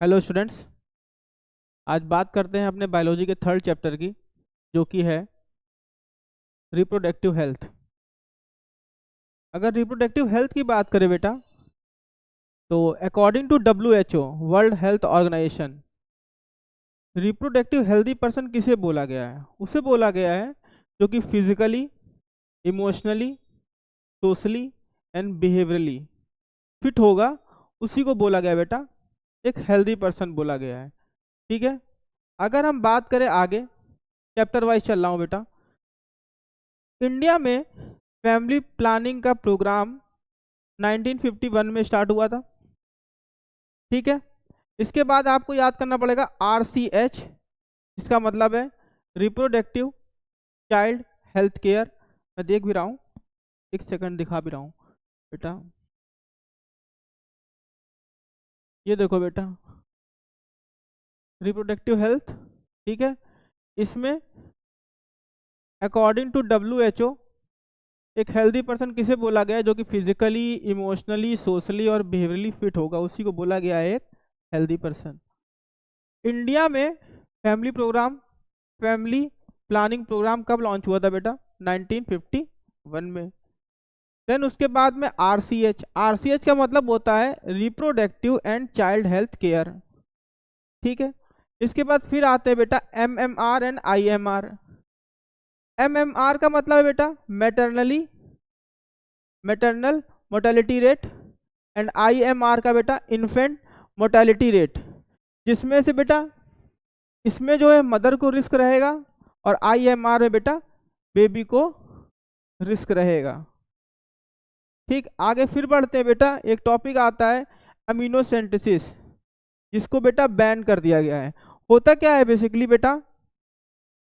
Hello students. आज बात करते हैं अपने बायोलॉजी के थर्ड चैप्टर की, जो कि है रिप्रोडक्टिव हेल्थ। अगर रिप्रोडक्टिव हेल्थ की बात करें बेटा, तो according to WHO world health organization, reproductive healthy person किसे बोला गया है? उसे बोला गया है जो कि physically, emotionally, socially and behaviourally fit होगा। उसी को बोला गया बेटा एक हेल्दी पर्सन बोला गया है। ठीक है। अगर हम बात करें आगे, चैप्टर वाइज चल रहा हूँ बेटा। इंडिया में फैमिली प्लानिंग का प्रोग्राम 1951 में स्टार्ट हुआ था। ठीक है। इसके बाद आपको याद करना पड़ेगा RCH, इसका मतलब है रिप्रोडक्टिव चाइल्ड हेल्थ केयर। मैं देख भी रहा हूँ, एक सेकंड दिखा भी रहा हूँ बेटा। ये देखो बेटा, रिप्रोडक्टिव हेल्थ। ठीक है। इसमें अकॉर्डिंग टू WHO एक हेल्दी पर्सन किसे बोला गया है? जो कि फिजिकली, इमोशनली, सोशली और बिहेवियरली फिट होगा, उसी को बोला गया है एक हेल्दी पर्सन। इंडिया में फैमिली प्लानिंग प्रोग्राम कब लॉन्च हुआ था बेटा? 1951 में। देन उसके बाद में RCH का मतलब होता है reproductive and child health care. ठीक है। इसके बाद फिर आते हैं बेटा MMR एंड IMR। MMR का मतलब है बेटा maternal mortality rate, and IMR का बेटा इन्फेंट मोर्टेलिटी रेट, जिसमें से बेटा इसमें जो है मदर को रिस्क रहेगा और IMR में बेटा बेबी को रिस्क रहेगा। ठीक। आगे फिर बढ़ते हैं बेटा, एक टॉपिक आता है अमीनोसेंटेसिस, जिसको बेटा बैन कर दिया गया है। होता क्या है बेसिकली बेटा?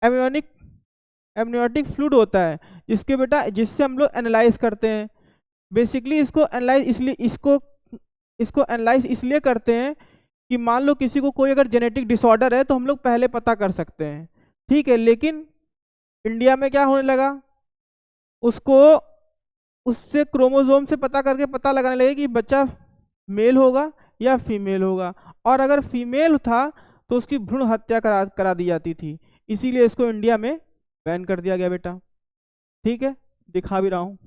एमनियोटिक फ्लूइड होता है जिससे हम लोग एनालाइज करते हैं। बेसिकली इसको एनालाइज इसलिए करते हैं कि मान लो किसी को कोई अगर जेनेटिक डिसऑर्डर है तो हम लोग पहले पता कर सकते हैं। ठीक है। लेकिन इंडिया में क्या होने लगा, उसको उससे क्रोमोसोम से पता करके पता लगाने लगे कि बच्चा मेल होगा या फीमेल होगा, और अगर फीमेल था तो उसकी भ्रूण हत्या करा दी जाती थी। इसीलिए इसको इंडिया में बैन कर दिया गया बेटा। ठीक है, दिखा भी रहा हूँ।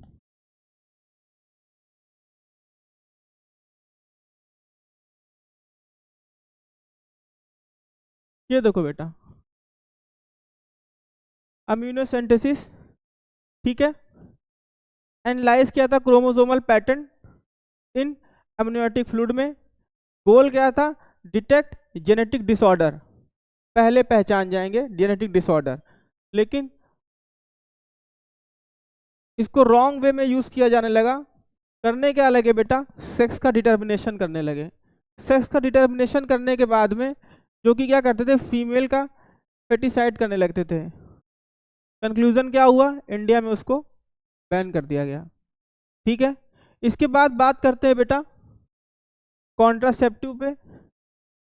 ये देखो बेटा, अम्यूनोसेंटेसिस। ठीक है। एनालाइज किया था chromosomal pattern in amniotic fluid में। गोल क्या था? डिटेक्ट जेनेटिक डिसऑर्डर, पहले पहचान जाएंगे जेनेटिक डिसऑर्डर। लेकिन इसको रॉन्ग वे में यूज किया जाने लगा। करने क्या लगे बेटा? सेक्स का डिटर्मिनेशन करने लगे। सेक्स का डिटर्मिनेशन करने के बाद में जो कि क्या करते थे, फीमेल का फेटिसाइड करने लगते थे। कंक्लूजन क्या हुआ? इंडिया में उसको बैन कर दिया गया। ठीक है। इसके बाद बात करते हैं बेटा कॉन्ट्रासेप्टिव पे।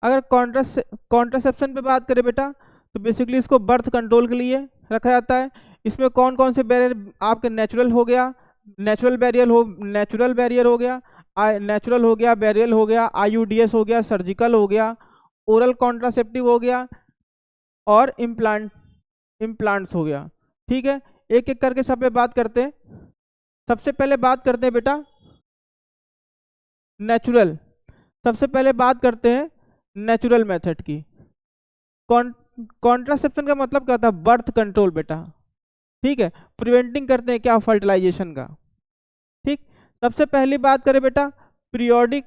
अगर कॉन्ट्रासेप्शन पे बात करें बेटा, तो बेसिकली इसको बर्थ कंट्रोल के लिए रखा जाता है। इसमें कौन कौन से बैरियर आपके नेचुरल हो गया, नेचुरल बैरियर हो गया, नेचुरल हो गया, बैरियल हो गया, IUDS हो गया, सर्जिकल हो गया, ओरल कॉन्ट्रासेप्टिव हो गया, और इम्प्लांट्स हो गया। ठीक है। एक एक करके सब पे बात करते हैं। सबसे पहले बात करते हैं बेटा नेचुरल। सबसे पहले बात करते हैं नेचुरल मेथड की। कॉन्ट्रासेप्शन का मतलब क्या होता है? बर्थ कंट्रोल बेटा। ठीक है। प्रिवेंटिंग करते हैं क्या? फर्टिलाइजेशन का। ठीक। सबसे पहली बात करें बेटा पीरियोडिक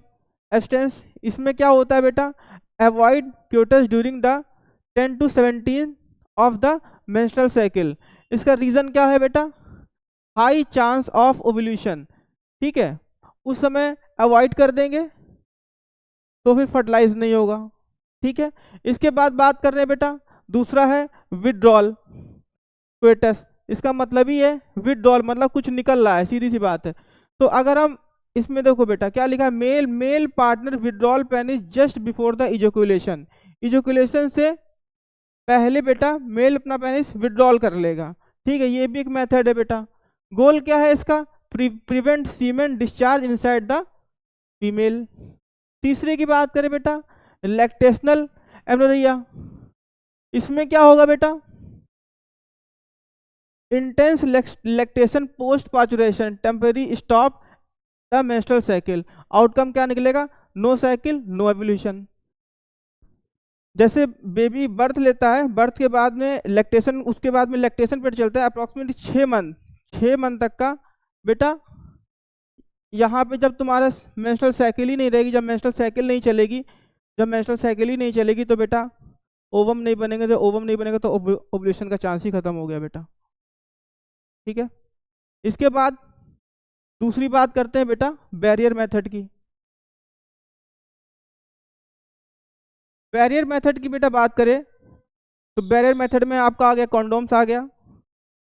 एब्सटेंस। इसमें क्या होता है बेटा? Avoid coitus during the 10 to 17 of the menstrual cycle. इसका रीजन क्या है बेटा? High chance of ovulation. ठीक है। उस समय अवॉइड कर देंगे तो फिर फर्टिलाइज नहीं होगा। ठीक है। इसके बाद बात कर रहे हैं बेटा, दूसरा है विड्रॉल क्वेटस। इसका मतलब ही है विड्रॉल, मतलब कुछ निकल रहा है, सीधी सी बात है। तो अगर हम इसमें देखो बेटा क्या लिखा है, male partner withdrawal penis just before the ejaculation. Ejaculation से पहले बेटा मेल अपना पेनिस विड्रॉल कर लेगा। ठीक है। ये भी एक मेथड है बेटा। गोल क्या है इसका? Prevent semen discharge inside the female. तीसरे की बात करें बेटा लैक्टेशनल एमनोरिया, इसमें क्या होगा बेटा, intense lactation post parturition temporary stop the menstrual cycle, outcome क्या निकलेगा, नो साइकिल नो एवोल्यूशन। जैसे बेबी बर्थ लेता है, बर्थ के बाद में लैक्टेशन, उसके बाद में लैक्टेशन पीरियड चलता है अप्रॉक्सीमेटली 6 मंथ, 6 मंथ तक का बेटा। यहाँ पे जब तुम्हारा मेंस्ट्रुअल साइकिल ही नहीं रहेगी, जब मेंस्ट्रुअल साइकिल नहीं चलेगी, जब मेंस्ट्रुअल साइकिल ही नहीं चलेगी तो बेटा ओवम नहीं बनेंगे, जब ओवम नहीं बनेगा तो ओवुलेशन का चांस ही खत्म हो गया बेटा। ठीक है, इसके बाद दूसरी बात करते हैं बेटा बैरियर मेथड की। बैरियर मेथड की बेटा बात करें तो बैरियर मेथड में आपका आ गया कॉन्डोम्स आ गया।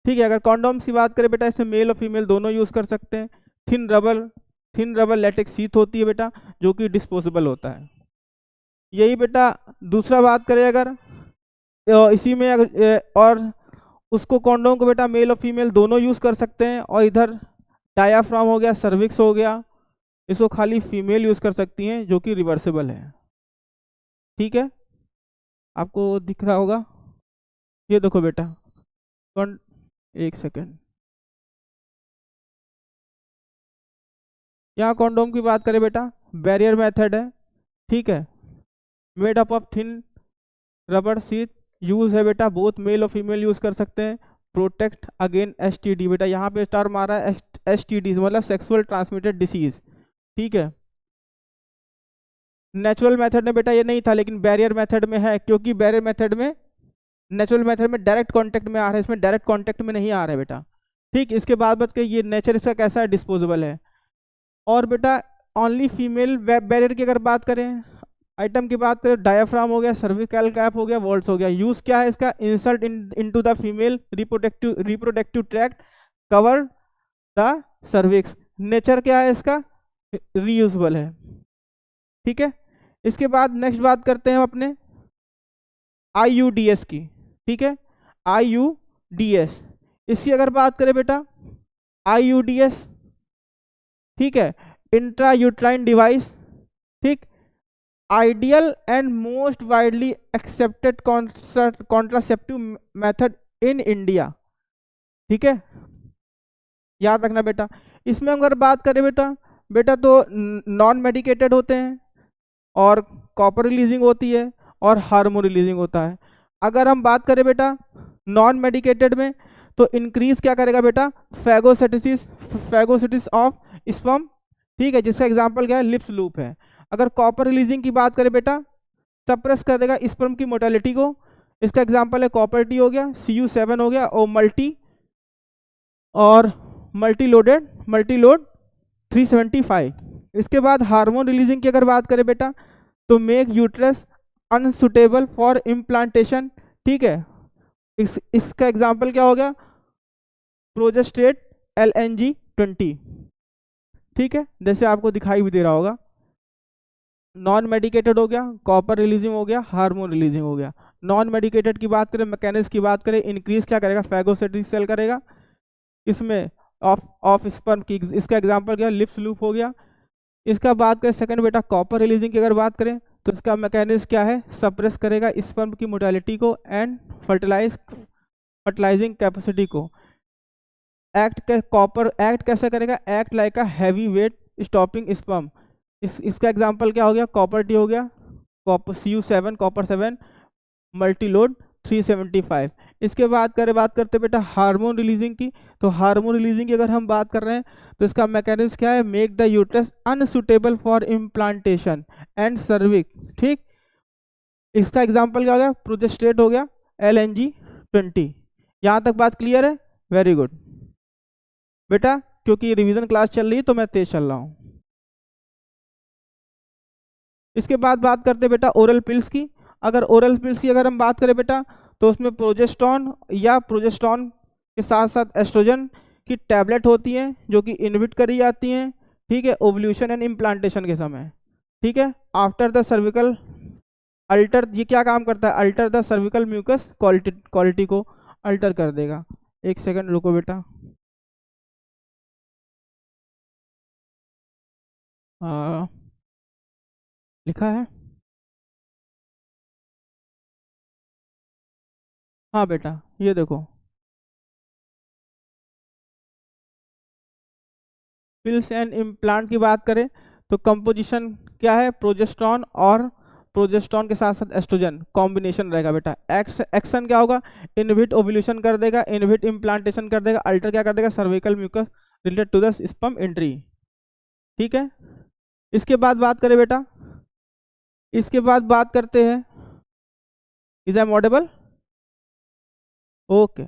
ठीक है, अगर कॉन्डोम्स की बात करें बेटा, इसमें मेल और फीमेल दोनों यूज कर सकते हैं। थिन रबर लेटेक्स शीट होती है बेटा, जो कि डिस्पोजेबल होता है। यही बेटा दूसरा बात करें अगर इसी में और उसको कॉन्डोम को बेटा मेल और फीमेल दोनों यूज कर सकते हैं। और इधर डायाफ्राम हो गया, सर्विक्स हो गया, इसको खाली फीमेल यूज कर सकती हैं, जो कि रिवर्सिबल है। ठीक है, आपको दिख रहा होगा, ये देखो बेटा एक सेकेंड, यहाँ कॉन्डोम की बात करें बेटा, बैरियर मेथड है। ठीक है, made up of thin rubber sheet, use है बेटा, बोथ मेल और फीमेल यूज कर सकते हैं। प्रोटेक्ट अगेन एसटीडी, बेटा यहाँ पे टर्म आ रहा है एसटीडी मतलब सेक्सुअल ट्रांसमिटेड डिसीज। ठीक है, नेचुरल मेथड में बेटा ये नहीं था, लेकिन बैरियर मेथड में है, क्योंकि बैरियर मेथड में, नेचुरल मेथड में डायरेक्ट कांटेक्ट में आ रहा है, इसमें डायरेक्ट कांटेक्ट में नहीं आ रहा है बेटा। ठीक, इसके बाद बात ये नेचर इसका कैसा है, डिस्पोजेबल है। और बेटा ओनली फीमेल बैरियर की अगर बात करें, आइटम की बात करें, डायाफ्राम हो गया, सर्विकल कैप हो गया, वॉल्स हो गया। यूज क्या है इसका, insert into the female reproductive tract, cover the cervix. Nature क्या है इसका, रीयूजेबल है। ठीक है, इसके बाद नेक्स्ट बात करते हैं हम अपने IUDS की। ठीक है, IUDS, इसकी अगर बात करें बेटा, IUDS, ठीक है, इंट्रा यूट्राइन डिवाइस। ठीक, ideal and most widely accepted contraceptive method in India. ठीक है, याद रखना बेटा। इसमें अगर बात करें बेटा, बेटा तो नॉन मेडिकेटेड होते हैं, और कॉपर रिलीजिंग होती है, और हार्मोन रिलीजिंग होता है। अगर हम बात करें बेटा नॉन मेडिकेटेड में, तो इंक्रीज क्या करेगा बेटा, फैगोसिटिस ऑफ स्पर्म। ठीक है, जिसका एग्जांपल क्या है, लिप्स लूप है। अगर कॉपर रिलीजिंग की बात करें बेटा, सप्रेस कर देगा स्पर्म की मोटेलिटी को, इसका एग्जांपल है कॉपर टी हो गया, Cu7 हो गया, और मल्टी लोड 375। इसके बाद हार्मोन रिलीजिंग की अगर बात करें बेटा, तो make uterus unsuitable for implantation. ठीक है, इसका एग्जांपल क्या हो गया, प्रोजेस्टेट LNG-20। ठीक है, जैसे आपको दिखाई भी दे रहा होगा। नॉन मेडिकेटेड हो गया, कॉपर रिलीजिंग हो गया, हार्मोन रिलीजिंग हो गया। नॉन मेडिकेटेड की बात करें, मैकेनिज्म की बात करें, इंक्रीज क्या करेगा, फैगोसिटिस सेल करेगा, इसमें ऑफ स्पर्म की, इसका एग्जांपल क्या, लिप्स लूप हो गया। इसका बात करें सेकंड बेटा कॉपर रिलीजिंग की अगर बात करें, तो इसका मैकेनिज्म क्या है, सप्रेस करेगा स्पर्म की मोटालिटी को एंड फर्टिलाइजिंग कैपेसिटी को। कॉपर एक्ट कैसे करेगा, act like a heavy weight stopping sperm. इसका एग्जांपल क्या हो गया, कॉपर टी हो गया, कॉपर Cu7 कॉपर 7 मल्टीलोड 375। इसके बाद बात करते बेटा हार्मोन रिलीजिंग की। तो हार्मोन रिलीजिंग की अगर हम बात कर रहे हैं, तो इसका मैकेनिज्म क्या है, make the uterus unsuitable for implantation and cervix. ठीक, इसका एग्जांपल क्या हो गया, प्रोजेस्टेट हो गया, LNG-20। यहाँ तक बात क्लियर है, वेरी गुड बेटा, क्योंकि रिवीजन क्लास चल रही है तो मैं तेज चल रहा हूँ। इसके बाद बात करते बेटा ओरल पिल्स की। अगर ओरल पिल्स की अगर हम बात करें बेटा, तो उसमें प्रोजेस्टोन या प्रोजेस्टोन के साथ साथ एस्ट्रोजन की टैबलेट होती हैं, जो कि इनहिबिट करी जाती हैं। ठीक है, ओवल्यूशन एंड इम्प्लांटेशन के समय। ठीक है, आफ्टर द सर्विकल अल्टर, ये क्या काम करता है, alter the cervical mucus quality को अल्टर कर देगा। एक सेकंड रुको बेटा, लिखा है हाँ बेटा, ये देखो पिल्स एंड इम्प्लांट की बात करें तो कंपोजिशन क्या है, प्रोजेस्टेरॉन और प्रोजेस्टेरॉन के साथ साथ एस्ट्रोजन कॉम्बिनेशन रहेगा बेटा। एक्शन क्या होगा, इनहिबिट ओव्यूलेशन कर देगा, इनहिबिट इम्प्लांटेशन कर देगा, अल्टर क्या कर देगा, cervical mucus related to the sperm entry. ठीक है, इसके बाद बात करें बेटा, इसके बाद बात करते हैं, इज आई ऑडिबल? ओके।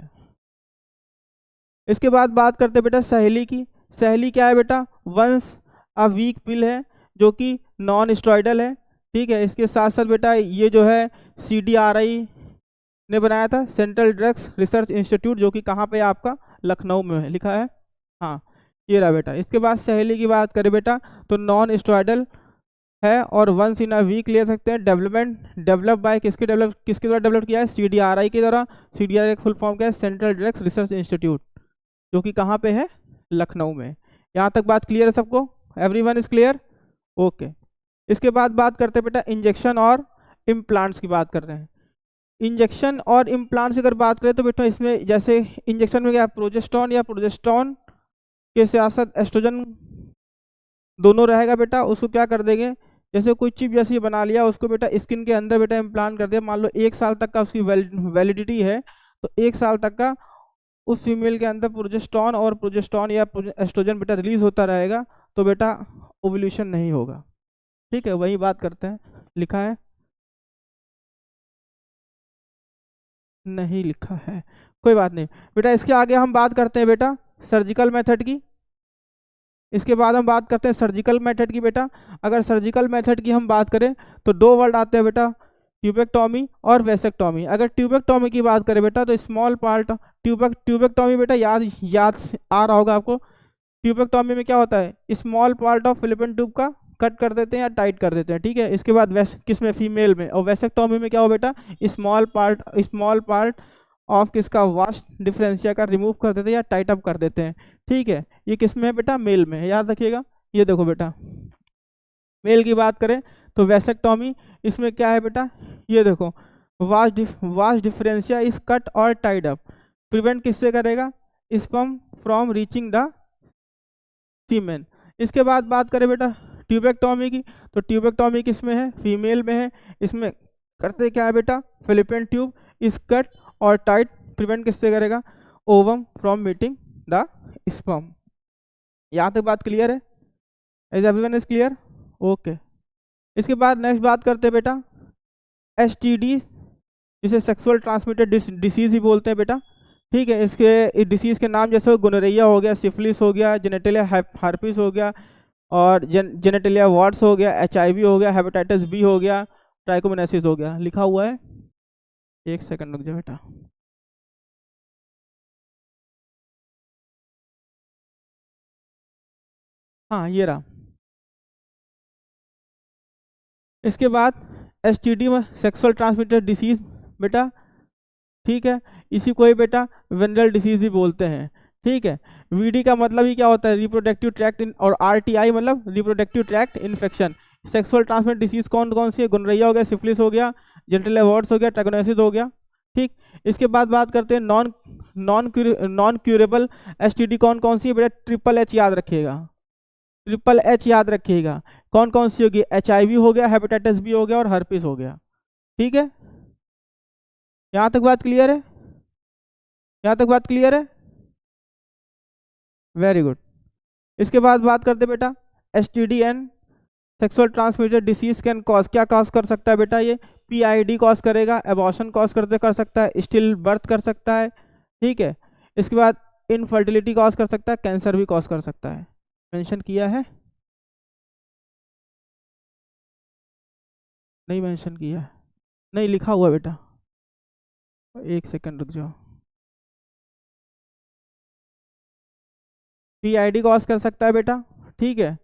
इसके बाद बात करते हैं बेटा सहेली की। सहेली क्या है बेटा, वंस अ वीक पिल है जो कि नॉन स्टेरॉइडल है। ठीक है, इसके साथ साथ बेटा ये जो है CDRI ने बनाया था, सेंट्रल ड्रग्स रिसर्च इंस्टीट्यूट, जो कि कहाँ पे है आपका, लखनऊ में है, लिखा है। हाँ, ये रहा बेटा। इसके बाद सहेली की बात करें बेटा तो नॉन स्टेरॉइडल है और वंस इन अ वीक ले सकते हैं। डेवलप बाय किसके द्वारा डेवलप किया है, CDRI के द्वारा। CDRI का फुल फॉर्म क्या है, सेंट्रल ड्रग्स रिसर्च इंस्टीट्यूट, जो कि कहाँ पे है, लखनऊ में। यहाँ तक बात क्लियर है सबको, एवरीवन इज क्लियर? ओके। इसके बाद बात करते हैं बेटा इंजेक्शन और इम्प्लांट्स की बात करते हैं। इंजेक्शन और इम्प्लांट्स की अगर बात करें तो बेटा इसमें जैसे इंजेक्शन में क्या, प्रोजेस्टेरॉन या प्रोजेस्टेरॉन के साथ साथ एस्ट्रोजन दोनों रहेगा बेटा। उसको क्या कर देंगे, जैसे कोई चिप जैसी बना लिया, उसको बेटा स्किन के अंदर बेटा इम्प्लांट कर दिया। मान लो 1 साल तक का उसकी वैलिडिटी है, तो 1 साल तक का उस फीमेल के अंदर प्रोजेस्टेरॉन या एस्ट्रोजन बेटा रिलीज होता रहेगा, तो बेटा ओव्यूलेशन नहीं होगा। ठीक है, वही बात करते हैं, लिखा है नहीं, लिखा है कोई बात नहीं बेटा। इसके आगे हम बात करते हैं बेटा सर्जिकल मेथड की। इसके बाद हम बात करते हैं सर्जिकल मेथड की बेटा। अगर सर्जिकल मेथड की हम बात करें तो 2 वर्ड आते हैं बेटा, ट्यूबेक्टोमी और वेसेक्टोमी। अगर ट्यूबेक्टोमी की बात करें बेटा तो स्मॉल पार्ट ट्यूबेक्टोमी बेटा याद आ रहा होगा आपको। ट्यूबेक्टोमी में क्या होता है, small part of Philippine tube का कट कर देते हैं या टाइट कर देते हैं। ठीक है, इसके बाद किस में, फीमेल में। और वेसेक्टोमी में क्या हो बेटा, स्मॉल पार्ट ऑफ किसका, वास्ट डिफरेंशिया का रिमूव कर देते हैं या टाइट अप कर देते हैं। ठीक है, ये किस में है बेटा, मेल में है, याद रखिएगा। ये देखो बेटा, मेल की बात करें तो वेसेक्टोमी, इसमें क्या है बेटा, ये देखो वास्ट डिफरेंशिया इज कट और टाइड अप। प्रिवेंट किससे करेगा, sperm from reaching the semen. इसके बाद बात करें बेटा ट्यूबेक्टोमी की, तो ट्यूबेक्टोमी किस में है, फीमेल में है। इसमें करते क्या है बेटा, फिलिपिन ट्यूब इज कट और टाइट। प्रिवेंट किससे करेगा, ovum from meeting the sperm. यहाँ तक बात क्लियर है, is everyone is clear? Okay. इसके बाद नेक्स्ट बात करते हैं बेटा STD, जिसे सेक्सुअल ट्रांसमिटेड डिसीज ही बोलते हैं बेटा। ठीक है, इसके डिसीज के नाम जैसे गोनोरिया हो गया, सिफिलिस हो गया, जेनेटिलिया हार्पिस हो गया, और जेनेटिलिया वार्ड्स हो गया, HIV हो गया, हेपेटाइटिस B हो गया, ट्राइकोमोनासिस हो गया। लिखा हुआ है, एक सेकंड रुक जाओ बेटा। हाँ, ये रहा। इसके बाद STD में सेक्सुअल ट्रांसमिटेड डिसीज बेटा। ठीक है, इसी को ही बेटा वेनरल डिसीज ही बोलते हैं। ठीक है, VD का मतलब ही क्या होता है, रिप्रोडक्टिव ट्रैक्ट और RTI मतलब reproductive tract infection. Sexual transmitted disease कौन कौन सी है, गोनोरिया हो गया, सिफिलिस हो गया, जेनिटल वार्ड्स हो गया, ट्राइकोमोनासिस हो गया। ठीक, इसके बाद बात करते हैं नॉन क्यूरेबल STD कौन कौन सी है बेटा, HHH याद रखिएगा, HHH याद रखिएगा। कौन कौन सी होगी, HIV हो गया, हेपेटाइटिस B हो गया और हर्पिस हो गया। ठीक है, यहाँ तक बात क्लियर है, यहाँ तक बात क्लियर है, वेरी गुड। इसके बाद बात करते बेटा STD and sexual transmitted disease can cause, क्या कॉज कर सकता है बेटा, ये PID कॉज करेगा, एबॉर्शन कॉज कर सकता है, स्टिल बर्थ कर सकता है। ठीक है, इसके बाद इनफर्टिलिटी कॉज कर सकता है, कैंसर भी कॉज कर सकता है। मेंशन किया है, नहीं मेंशन किया है, नहीं लिखा हुआ बेटा, एक सेकंड रुक जाओ। PID कॉज कर सकता है बेटा। ठीक है,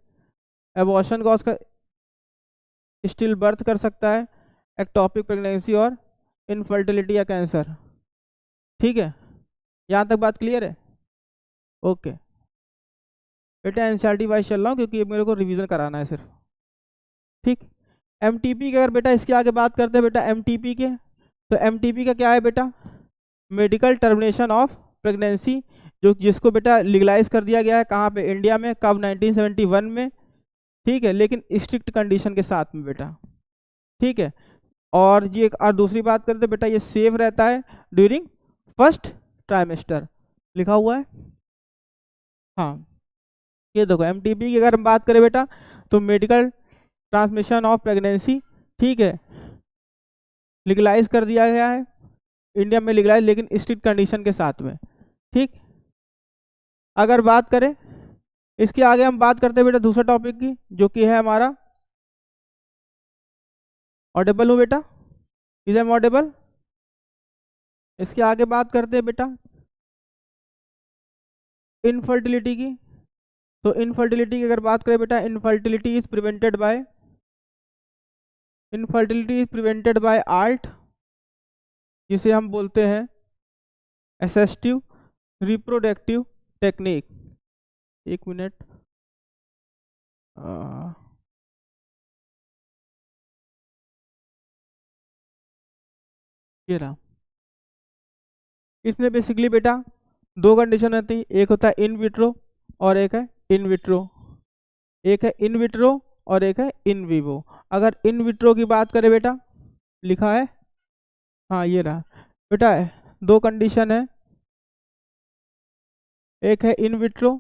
एबॉर्शन कॉज कर, स्टिल बर्थ कर सकता है, एक्टोपिक प्रेगनेंसी और इनफर्टिलिटी या कैंसर। ठीक है, यहाँ तक बात क्लियर है? ओके बेटा, NCERT वाइज चल रहा हूँ क्योंकि मेरे को रिवीजन कराना है सिर्फ। ठीक, MTP की अगर बेटा इसके आगे बात करते हैं बेटा MTP के, तो MTP का क्या है बेटा, मेडिकल टर्मिनेशन ऑफ प्रेगनेंसी, जो जिसको बेटा लीगलाइज कर दिया गया है कहाँ पे, इंडिया में, कब, 1971 में, ठीक है, लेकिन स्ट्रिक्ट कंडीशन के साथ में बेटा, ठीक है। और ये और दूसरी बात करते हैं बेटा, ये सेफ रहता है ड्यूरिंग फर्स्ट ट्राइमेस्टर, लिखा हुआ है। हाँ, ये देखो एमटीपी की अगर हम बात करें बेटा, तो मेडिकल ट्रांसमिशन ऑफ प्रेगनेंसी, ठीक है, लीगलाइज कर दिया गया है इंडिया में, लीगलाइज लेकिन स्ट्रिक्ट कंडीशन के साथ में, ठीक। अगर बात करें इसके आगे, हम बात करते हैं बेटा दूसरा टॉपिक की, जो कि है हमारा, ऑडिबल हूँ बेटा, इज एम ऑडिबल। इसके आगे बात करते हैं बेटा इनफर्टिलिटी की। तो इनफर्टिलिटी की अगर बात करें बेटा, infertility is prevented by art, जिसे हम बोलते हैं असिस्टिव रिप्रोडक्टिव टेक्निक। एक मिनट, ये रहा। इसमें बेसिकली बेटा दो कंडीशन होती है, एक होता है इन विट्रो और एक है इन विट्रो, एक है इन विट्रो और एक है इन विवो। अगर इन विट्रो की बात करें बेटा, लिखा है, हाँ ये रहा बेटा, दो कंडीशन है, एक है इन विट्रो,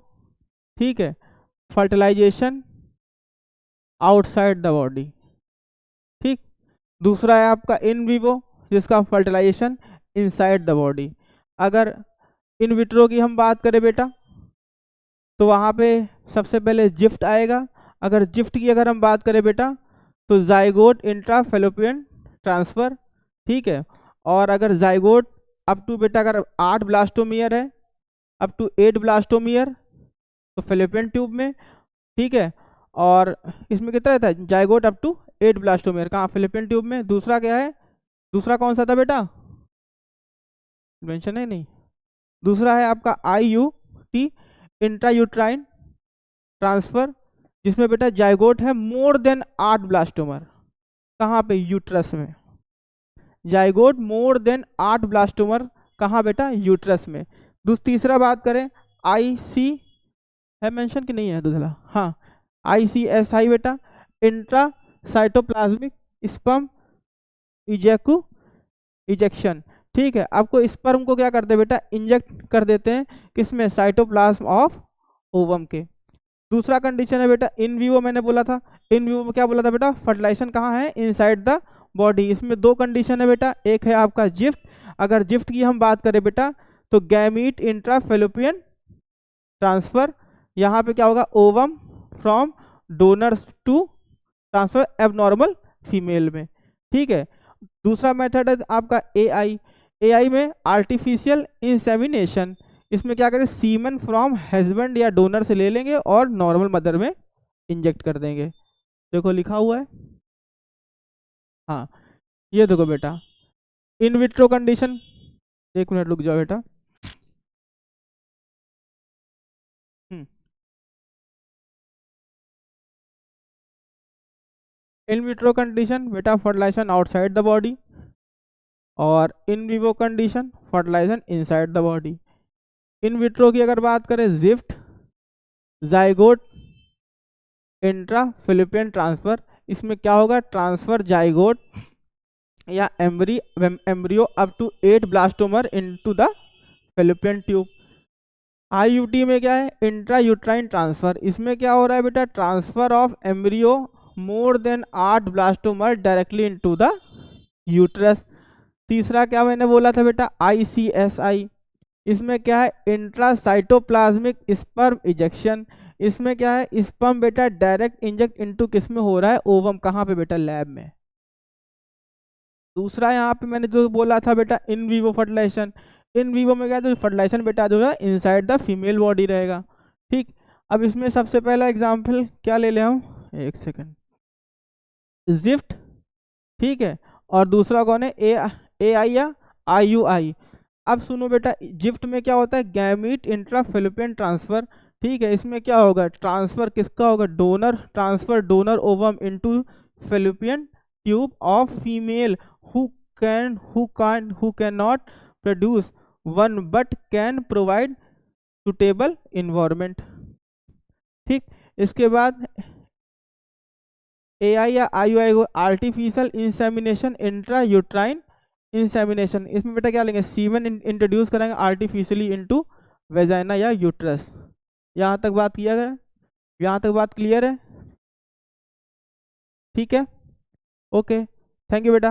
ठीक है, फर्टिलाइजेशन आउटसाइड द बॉडी, ठीक। दूसरा है आपका इन विवो, जिसका फर्टिलाइजेशन इनसाइड द बॉडी। अगर इन विट्रो की हम बात करें बेटा, तो वहाँ पे सबसे पहले जिफ्ट आएगा। अगर जिफ्ट की अगर हम बात करें बेटा, तो जाइगोट इंट्राफेलोपियन ट्रांसफर, ठीक है। और अगर जाइगोट अप टू बेटा अगर 8 ब्लास्टोमियर है, अप टू 8 ब्लास्टोमियर, तो फेलोपियन ट्यूब में, ठीक है। और इसमें कितना रहता है, जाइगोट अप टू 8 ब्लास्टोमियर, कहाँ, फेलोपियन ट्यूब में। दूसरा क्या है, दूसरा कौन सा था बेटा, मेंशन है नहीं, दूसरा है आपका IUT इंट्रायूट्राइन ट्रांसफर, जिसमें बेटा जाइगोट है मोर देन 8 ब्लास्टोमर, कहाँ पे, यूट्रस में। जाइगोट मोर देन 8 ब्लास्टोमर, कहाँ बेटा, यूट्रस में। तीसरा बात करें, IC है मेंशन कि नहीं है दूसरा, हाँ, ICSI बेटा, इंट्रा साइटोप्लाज्मिक स्पर्म इजेक्शन, ठीक है। आपको स्पर्म को क्या करते हैं बेटा, इंजेक्ट कर देते हैं, किसमें, साइटोप्लाज्म ऑफ ओवम के। दूसरा कंडीशन है बेटा इन विवो, मैंने बोला था, इन विवो में क्या बोला था बेटा, फर्टिलाइजेशन कहाँ है, इनसाइड द बॉडी। इसमें दो कंडीशन है बेटा, एक है आपका जिफ्ट। अगर जिफ्ट की हम बात करें बेटा, तो गैमीट इंट्राफेलोपियन ट्रांसफर, यहाँ पे क्या होगा, ovum from donors to transfer abnormal female में, ठीक है। दूसरा मेथड है आपका AI में आर्टिफिशियल इंसेमिनेशन, इसमें क्या करें, सीमन फ्रॉम हस्बैंड या डोनर से ले लेंगे और नॉर्मल मदर में इंजेक्ट कर देंगे। देखो लिखा हुआ है, हाँ, ये देखो बेटा इन विट्रो कंडीशन, एक मिनट रुक जाओ बेटा, इन विट्रो कंडीशन बेटा फर्टिलाइजेशन आउटसाइड द बॉडी, और in vivo condition fertilisation inside the body. In vitro की अगर बात करें, जिफ्ट जाइगोट इंट्राफिलिपियन ट्रांसफर, इसमें क्या होगा, ट्रांसफर जाइगोट या embryo up to 8 blastomere into the fallopian tube. IUT में क्या है, इंट्रा यूट्राइन ट्रांसफर, इसमें क्या हो रहा है बेटा, transfer of embryo more than 8 blastomere directly into the uterus. तीसरा क्या मैंने बोला था बेटा, ICSI, इसमें क्या है, इंट्रासाइटोप्लाज्मिक स्पर्म इजेक्शन, इसमें क्या है, स्पर्म बेटा डायरेक्ट इंजेक्ट इनटू किस में हो रहा है, ओवम, कहाँ पे बेटा, लैब में। दूसरा यहाँ पे मैंने जो बोला था बेटा in vivo fertilisation, in vivo में क्या है, तो फर्टिलाइजेशन बेटा जो है इनसाइड द फीमेल बॉडी रहेगा, ठीक। अब इसमें सबसे पहला एग्जाम्पल क्या ले हम, एक सेकंड, जिफ्ट, ठीक है, और दूसरा कौन है, AI या IUI। अब सुनो बेटा, जिफ्ट में क्या होता है, गैमीट इंट्राफिलिपियन ट्रांसफर, ठीक है। इसमें क्या होगा, ट्रांसफर किसका होगा, donor, transfer donor ovum into Philippian tube of female who can not produce one but can provide suitable environment. ठीक, इसके बाद AI या IUI को artificial insemination intra uterine insemination, इसमें बेटा क्या लेंगे, सीमेन इंट्रोड्यूस करेंगे आर्टिफिशियली इनटू वेजाइना या यूट्रस। यहाँ तक बात किया गया, यहाँ तक बात क्लियर है? ठीक है, ओके, थैंक यू बेटा।